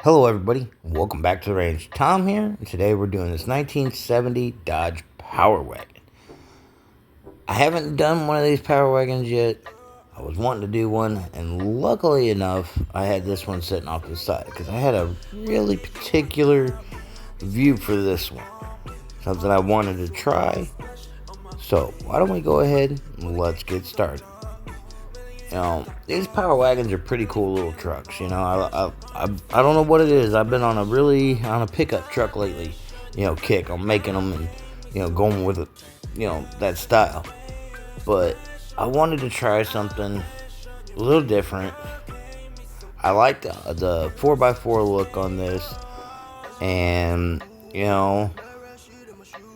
Hello, everybody. Welcome back to the range. Tom here, and today we're doing this 1970 Dodge Power Wagon. I haven't done one of these Power Wagons yet. I was wanting to do one, and luckily enough, I had this one sitting off to the side because I had a really particular view for this one. Something I wanted to try. So, why don't we go ahead and let's get started. These Power Wagons are pretty cool little trucks. I don't know what it is. I've been on a pickup truck lately. Kick. I'm making them and going with it. That style. But I wanted to try something a little different. I like the 4x4 look on this, and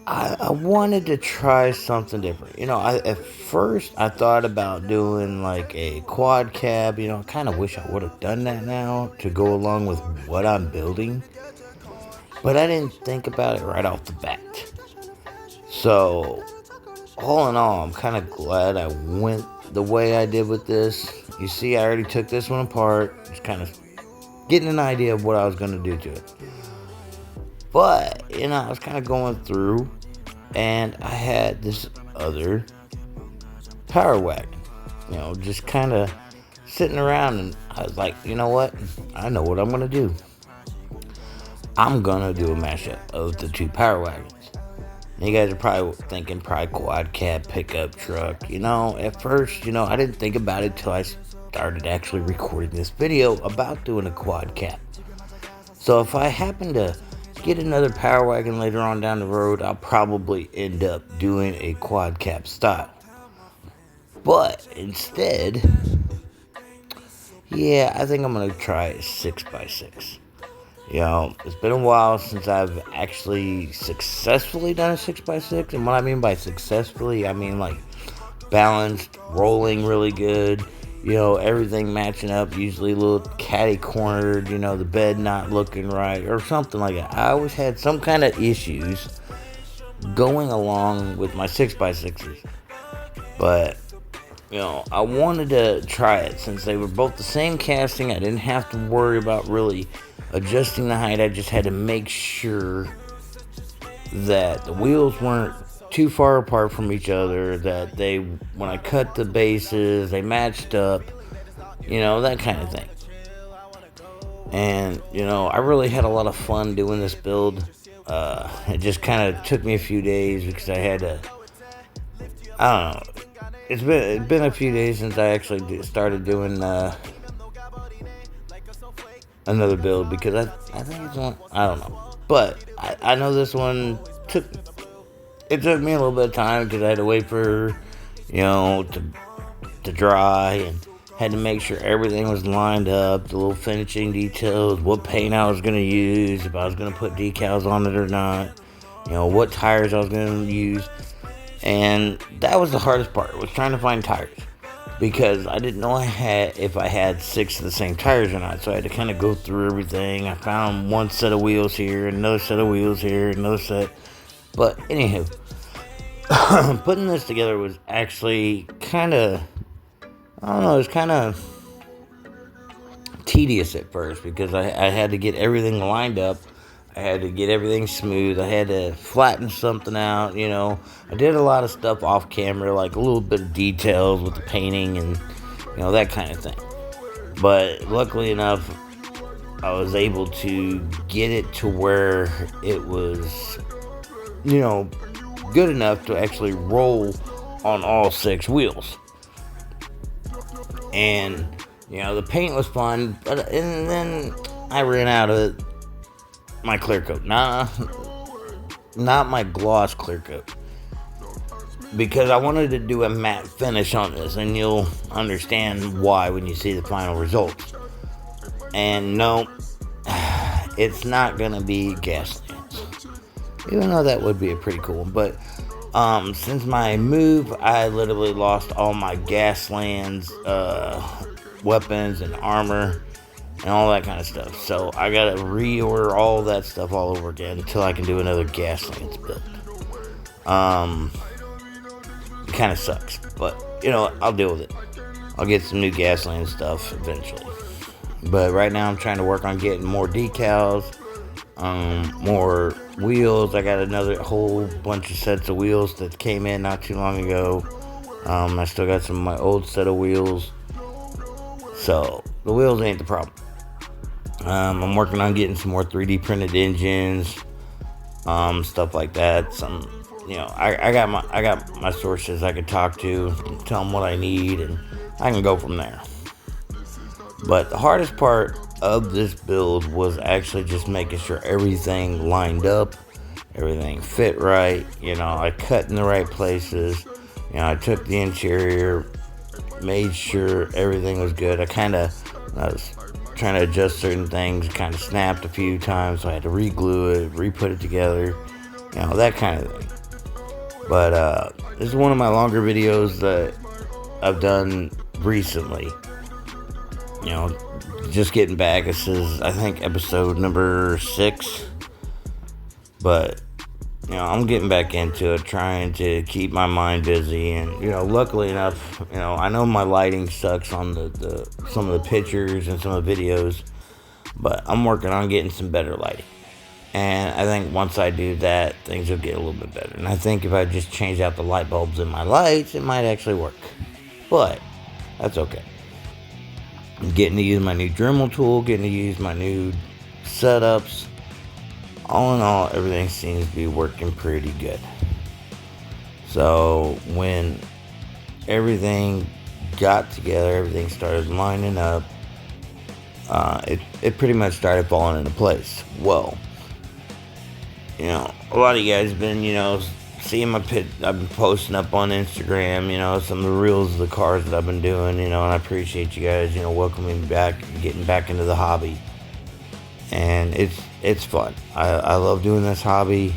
I wanted to try something different. At first I thought about doing like a quad cab. I kind of wish I would have done that now to go along with what I'm building. But I didn't think about it right off the bat. So, all in all, I'm kind of glad I went the way I did with this. You see, I already took this one apart. Just kind of getting an idea of what I was going to do to it. But, I was kind of going through, and I had this other Power Wagon, just kind of sitting around, and I was like, you know what? I know what I'm going to do. I'm going to do a mashup of the two Power Wagons. And you guys are probably thinking quad cab pickup truck. At first, I didn't think about it till I started actually recording this video about doing a quad cab. So if I happen to get another Power Wagon later on down the road, I'll probably end up doing a quad cab style. But instead, I think I'm going to try a 6x6. It's been a while since I've actually successfully done a 6x6. And what I mean by successfully, I mean like balanced, rolling really good. Everything matching up, usually a little catty-cornered, the bed not looking right, or something like that. I always had some kind of issues going along with my 6x6s. But, I wanted to try it since they were both the same casting. I didn't have to worry about really adjusting the height. I just had to make sure that the wheels weren't too far apart from each other, that when I cut the bases, they matched up, that kind of thing. And, I really had a lot of fun doing this build. It just kind of took me a few days because I had to, I don't know, it's been a few days since I actually started doing another build, because I think it's one, I don't know. But I know this one took me a little bit of time because I had to wait for, to dry, and had to make sure everything was lined up, the little finishing details, what paint I was going to use, if I was going to put decals on it or not, what tires I was going to use. And that was the hardest part, was trying to find tires, because I didn't know if I had 6 of the same tires or not. So I had to kind of go through everything. I found one set of wheels here, another set of wheels here, another set. But anywho, putting this together was actually kind of, I don't know, it was kind of tedious at first, because I had to get everything lined up. I had to get everything smooth. I had to flatten something out, I did a lot of stuff off camera, like a little bit of details with the painting and, that kind of thing. But luckily enough, I was able to get it to where it was, good enough to actually roll on all 6 wheels. And, the paint was fun, and then I ran out of my clear coat. Not my gloss clear coat, because I wanted to do a matte finish on this, and you'll understand why when you see the final results. And no, it's not gonna be Gaslands, even though that would be a pretty cool one. But since my move, I literally lost all my Gaslands weapons and armor and all that kind of stuff. So I gotta reorder all that stuff all over again until I can do another Gaslands build. It kind of sucks, but I'll deal with it. I'll get some new Gaslands stuff eventually. But right now I'm trying to work on getting more decals, more wheels. I got another whole bunch of sets of wheels that came in not too long ago. I still got some of my old set of wheels. So the wheels ain't the problem. I'm working on getting some more 3D printed engines, stuff like that. I got my sources I could talk to, tell them what I need, and I can go from there. But the hardest part of this build was actually just making sure everything lined up, everything fit right. I cut in the right places. I took the interior, made sure everything was good. I was trying to adjust certain things, kind of snapped a few times, so I had to re-glue it, re-put it together, that kind of thing. But this is one of my longer videos that I've done recently. Just getting back. This is, I think, episode number 6. But I'm getting back into it, trying to keep my mind busy. And luckily enough, I know my lighting sucks on the some of the pictures and some of the videos, but I'm working on getting some better lighting. And I think once I do that, things will get a little bit better. And I think if I just change out the light bulbs in my lights, it might actually work. But that's okay. I'm getting to use my new Dremel tool, getting to use my new setups. All in all, everything seems to be working pretty good. So when everything got together, everything started lining up, it pretty much started falling into place. Well, a lot of you guys have been, seeing my pit. I've been posting up on Instagram, some of the reels of the cars that I've been doing, and I appreciate you guys, welcoming me back, getting back into the hobby. And it's fun. I love doing this hobby.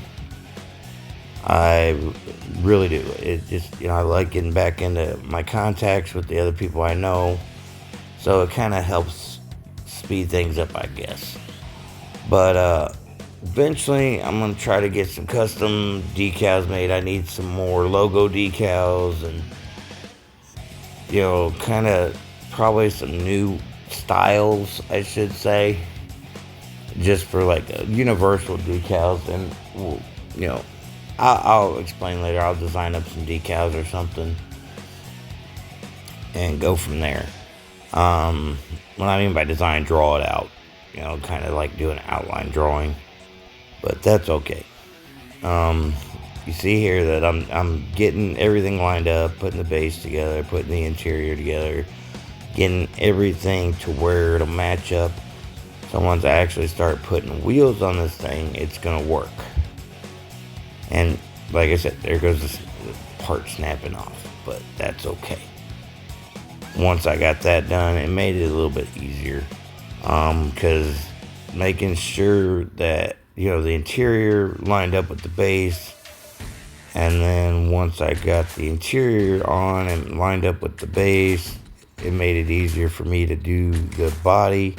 I really do. It just, I like getting back into my contacts with the other people I know. So it kind of helps speed things up, I guess. But eventually, I'm going to try to get some custom decals made. I need some more logo decals and, kind of probably some new styles, I should say. Just for like universal decals. And, I'll explain later. I'll design up some decals or something and go from there. What I mean by design, draw it out. Kind of like do an outline drawing. But that's okay. You see here that I'm getting everything lined up, putting the base together, putting the interior together, getting everything to where it'll match up. So once I actually start putting wheels on this thing, it's going to work. And like I said, there goes this part snapping off, but that's okay. Once I got that done, it made it a little bit easier. Because making sure that, the interior lined up with the base. And then once I got the interior on and lined up with the base, it made it easier for me to do the body.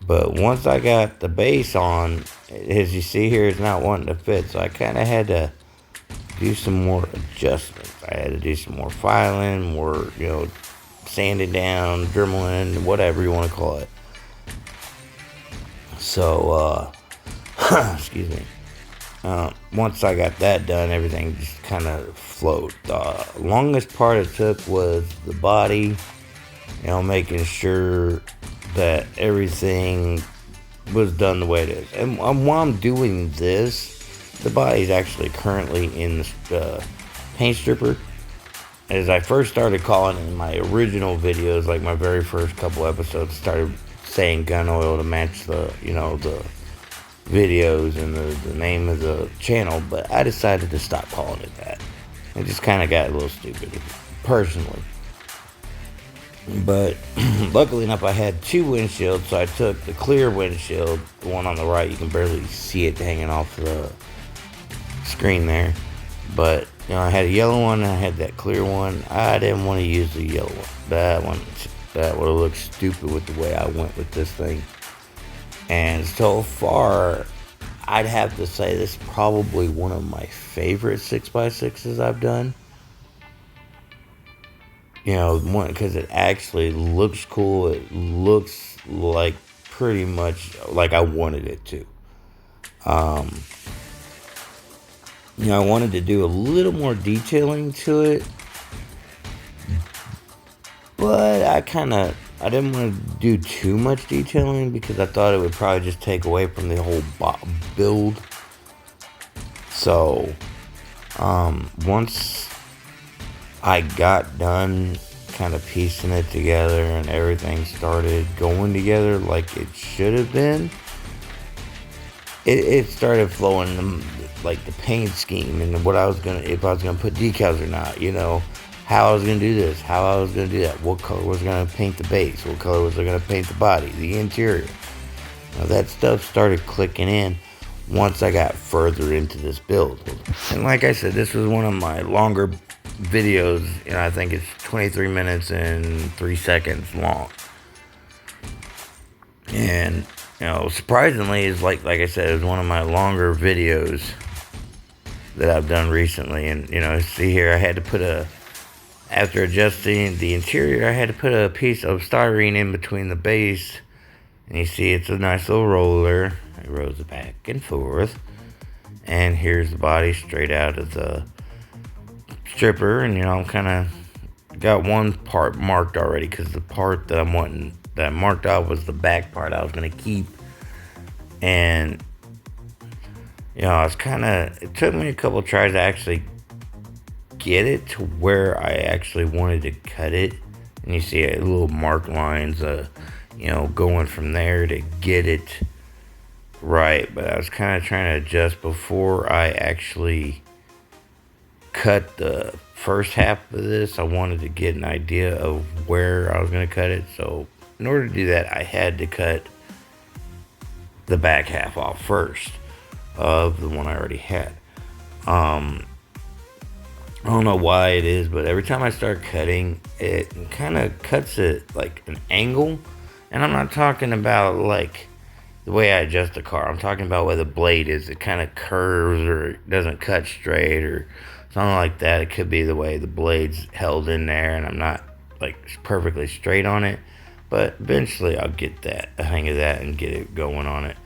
But once I got the base on, as you see here, it's not wanting to fit. So I kind of had to do some more adjustments. I had to do some more filing, more, sanding down, dremeling, whatever you want to call it. So, excuse me. Once I got that done, everything just kind of flowed. The longest part it took was the body, making sure that everything was done the way it is. And while I'm doing this, the body is actually currently in the paint stripper. As I first started calling it in my original videos, like my very first couple episodes, started saying gun oil to match the, the videos and the name of the channel, but I decided to stop calling it that. It just kind of got a little stupid, personally. But luckily enough, I had 2 windshields, so I took the clear windshield, the one on the right. You can barely see it hanging off the screen there. But, I had a yellow one and I had that clear one. I didn't want to use the yellow one. That would have looked stupid with the way I went with this thing. And so far, I'd have to say this is probably one of my favorite 6x6s I've done. one, because it actually looks cool. It looks like pretty much like I wanted it to. I wanted to do a little more detailing to it, but I didn't want to do too much detailing because I thought it would probably just take away from the whole build. So, once I got done kind of piecing it together and everything started going together like it should have been, it started flowing, like the paint scheme and what if I was gonna put decals or not, how I was gonna do this, how I was gonna do that, what color was gonna paint the base, what color was I gonna paint the body, the interior. That stuff started clicking in once I got further into this build. And like I said, this was one of my longer videos, I think it's 23 minutes and 3 seconds long. And surprisingly, is like I said, it's one of my longer videos that I've done recently. And see here, I had to put after adjusting the interior, I had to put a piece of styrene in between the base. And you see it's a nice little roller. It rolls it back and forth. And here's the body straight out of the stripper. And I'm kind of got one part marked already, because the part that I marked out was the back part I was going to keep. And it took me a couple tries to actually get it to where I actually wanted to cut it. And you see little marked lines, going from there to get it right. But I was kind of trying to adjust before I actually cut the first half of this. I wanted to get an idea of where I was going to cut it. So in order to do that, I had to cut the back half off first of the one I already had. I don't know why it is, but every time I start cutting, it kind of cuts it like an angle. And I'm not talking about like the way I adjust the car. I'm talking about where the blade is. It kind of curves or it doesn't cut straight or something like that. It could be the way the blade's held in there and I'm not like perfectly straight on it. But eventually I'll get a hang of that and get it going on it.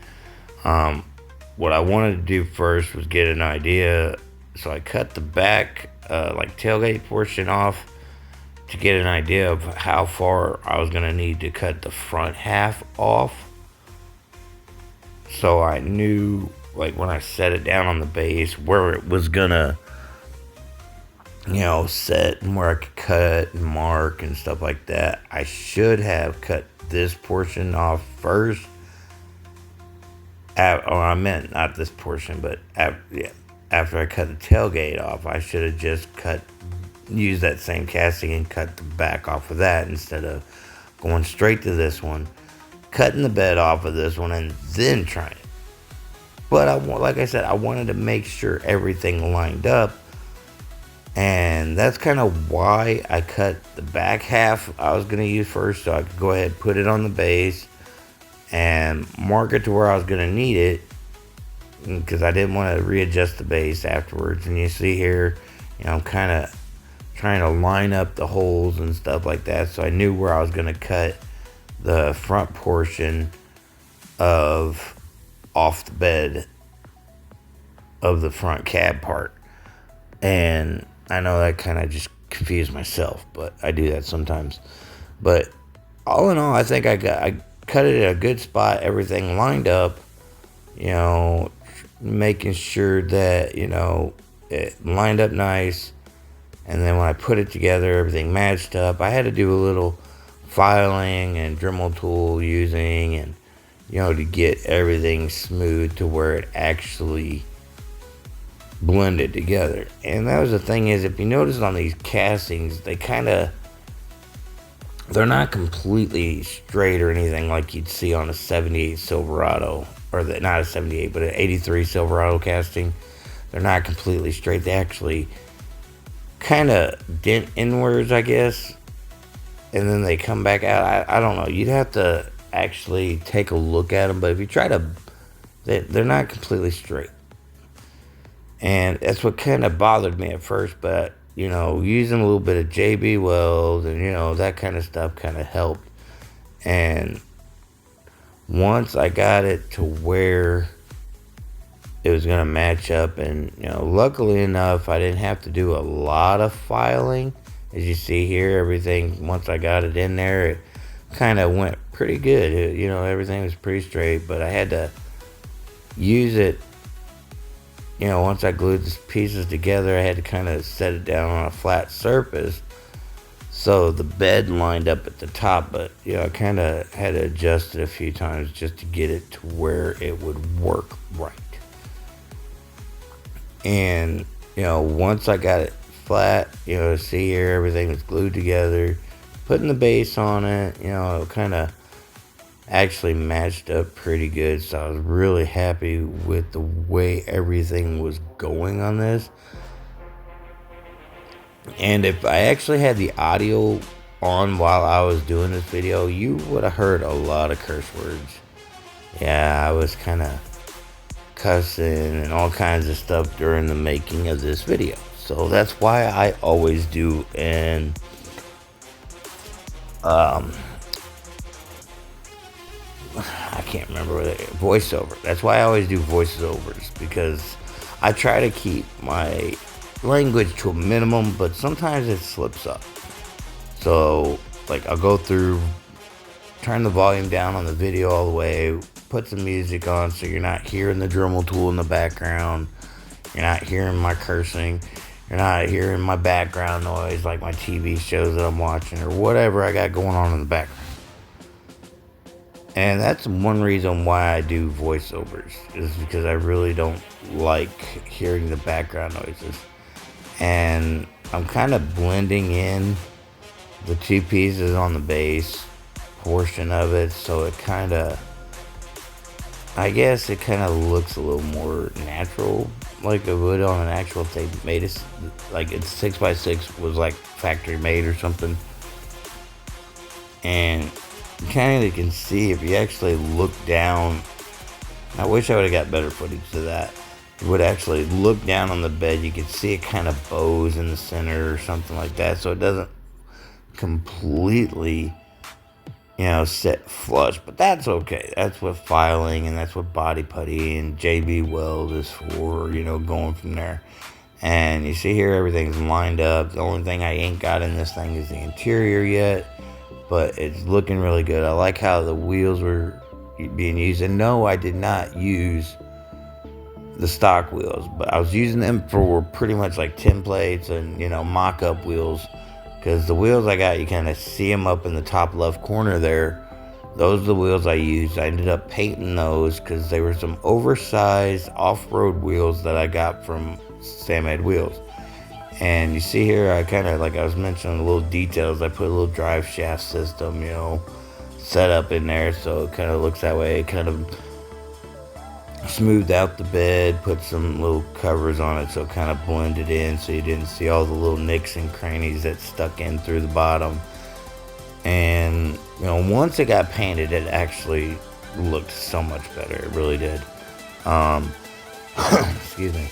What I wanted to do first was get an idea. So I cut the back, like tailgate portion off to get an idea of how far I was going to need to cut the front half off. So I knew, like, when I set it down on the base, where it was going to, set and where I could cut and mark and stuff like that. I should have cut this portion off first. I meant not this portion, but after I cut the tailgate off, I should have just used that same casting and cut the back off of that instead of going straight to this one, cutting the bed off of this one, and then trying it. But like I said, I wanted to make sure everything lined up. And that's kind of why I cut the back half I was going to use first, so I could go ahead and put it on the base and mark it to where I was going to need it, because I didn't want to readjust the base afterwards. And you see here, I'm kind of trying to line up the holes and stuff like that, so I knew where I was going to cut the front portion off the bed of the front cab part. And I know that kind of just confused myself, but I do that sometimes. But all in all, I think I cut it at a good spot, everything lined up, making sure that, it lined up nice. And then when I put it together, everything matched up. I had to do a little filing and Dremel tool using, and, to get everything smooth to where it actually blended together. And that was the thing, is if you notice on these castings, they're not completely straight or anything like you'd see on a 78 Silverado, or not a 78, but an 83 Silverado casting. They're not completely straight. They actually kind of dent inwards, I guess, and then they come back out. I don't know. You'd have to actually take a look at them, but if you try to, they're not completely straight. And that's what kind of bothered me at first, but using a little bit of JB Weld and, that kind of stuff kind of helped. And once I got it to where it was going to match up, and, luckily enough, I didn't have to do a lot of filing. As you see here, everything, once I got it in there, it kind of went pretty good. Everything was pretty straight, but I had to use it. Once I glued the pieces together, I had to kind of set it down on a flat surface so the bed lined up at the top. But, I kind of had to adjust it a few times just to get it to where it would work right. And, once I got it flat, see here, everything was glued together, putting the base on it, it kind of actually matched up pretty good. So I was really happy with the way everything was going on this. And if I actually had the audio on while I was doing this video, you would have heard a lot of curse words. Yeah, I was kind of cussing and all kinds of stuff during the making of this video. So that's why I always do I can't remember what voiceover. That's why I always do voiceovers, because I try to keep my language to a minimum, but sometimes it slips up. So, like, I'll go through, turn the volume down on the video all the way, put some music on so you're not hearing the Dremel tool in the background, you're not hearing my cursing, you're not hearing my background noise like my TV shows that I'm watching or whatever I got going on in the background. And that's one reason why I do voiceovers, is because I really don't like hearing the background noises. And I'm kind of blending in the two pieces on the base portion of it, so it kind of, I guess it kind of looks a little more natural, like it would on an actual, if they made it, like it's 6x6 was like factory made or something. And you kind of can see, if you actually look down, I wish I would have got better footage of that. You would actually look down on the bed, you could see it kind of bows in the center or something like that, so it doesn't completely, sit flush. But that's okay. That's what filing and that's what body putty and JB Weld is for, going from there. And you see here, everything's lined up. The only thing I ain't got in this thing is the interior yet, but it's looking really good. I like how the wheels were being used. And no, I did not use the stock wheels, but I was using them for pretty much like templates and, mock-up wheels, because the wheels I got, you kind of see them up in the top left corner there. Those are the wheels I used. I ended up painting those because they were some oversized off-road wheels that I got from Sam Ed Wheels. And you see here, I kind of, like I was mentioning, the little details. I put a little drive shaft system, set up in there, so it kind of looks that way. It kind of smoothed out the bed, put some little covers on it so it kind of blended in, so you didn't see all the little nicks and crannies that stuck in through the bottom. And once it got painted, it actually looked so much better. It really did. Excuse me.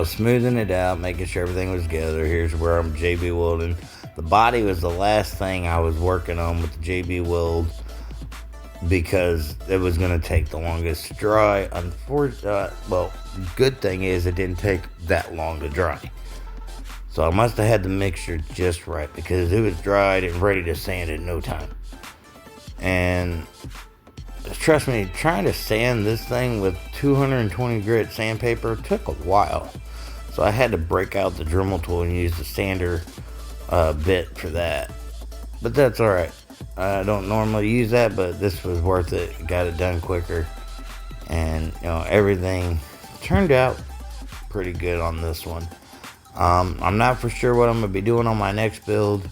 Smoothing it out, making sure everything was together. Here's where I'm JB welding. The body was the last thing I was working on with the JB weld, because it was going to take the longest to dry. Unfortunately, well, good thing is it didn't take that long to dry. So I must have had the mixture just right, because it was dried and ready to sand in no time. And trust me, trying to sand this thing with 220 grit sandpaper took a while. So I had to break out the Dremel tool and use the sander bit for that. But that's alright. I don't normally use that, but this was worth it. Got it done quicker. And, everything turned out pretty good on this one. I'm not for sure what I'm going to be doing on my next build,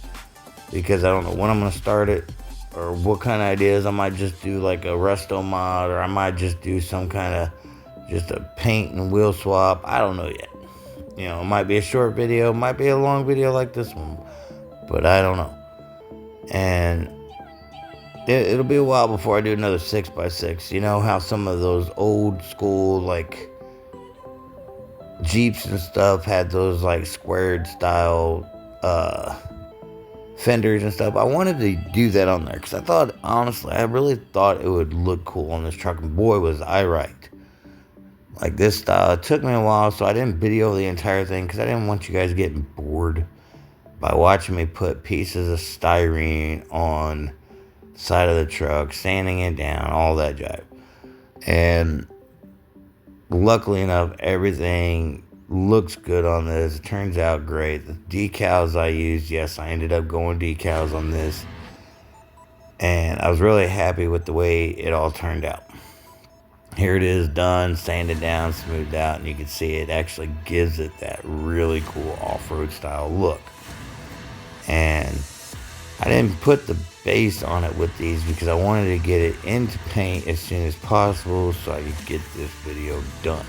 because I don't know when I'm going to start it or what kind of ideas. I might just do like a resto mod, or I might just do some kind of just a paint and wheel swap. I don't know yet. It might be a short video, might be a long video like this one, but I don't know. And it'll be a while before I do another 6x6. You know how some of those old school, like, Jeeps and stuff had those like squared style fenders and stuff. I wanted to do that on there because I thought, honestly, I really thought it would look cool on this truck. And boy, was I right. Like this style, it took me a while, so I didn't video the entire thing because I didn't want you guys getting bored by watching me put pieces of styrene on the side of the truck, sanding it down, all that jive. And luckily enough, everything looks good on this. It turns out great. The decals I used, yes, I ended up going decals on this. And I was really happy with the way it all turned out. Here it is done, sanded down, smoothed out, and you can see it actually gives it that really cool off-road style look. And I didn't put the base on it with these because I wanted to get it into paint as soon as possible so I could get this video done.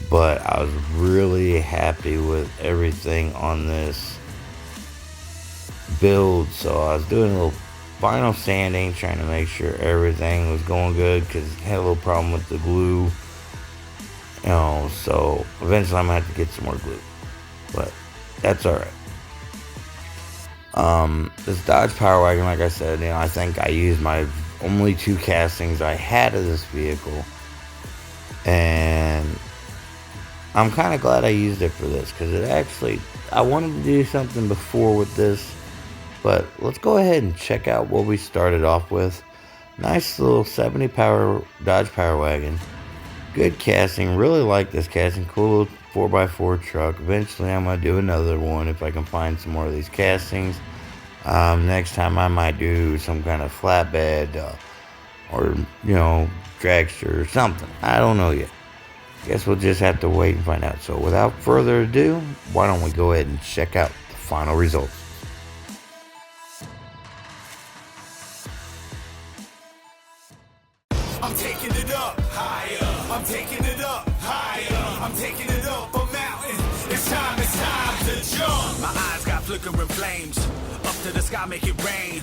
But I was really happy with everything on this build, so I was doing a little final sanding, trying to make sure everything was going good because I had a little problem with the glue, so eventually I'm gonna have to get some more glue, but that's all right. This Dodge Power Wagon, like I said, I think I used my only 2 castings I had of this vehicle, and I'm kind of glad I used it for this because it actually, I wanted to do something before with this. But let's go ahead and check out what we started off with. Nice little 70 power Dodge Power Wagon. Good casting. Really like this casting. Cool little 4x4 truck. Eventually I'm going to do another one if I can find some more of these castings. Next time I might do some kind of flatbed or, dragster or something. I don't know yet. Guess we'll just have to wait and find out. So without further ado, why don't we go ahead and check out the final results. I'm taking it up higher. I'm taking it up higher. I'm taking it up a mountain. It's time to jump. My eyes got flickering flames. Up to the sky, make it rain.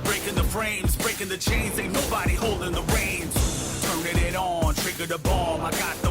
Breaking the frames, breaking the chains. Ain't nobody holding the reins. Turning it on, trigger the bomb. I got the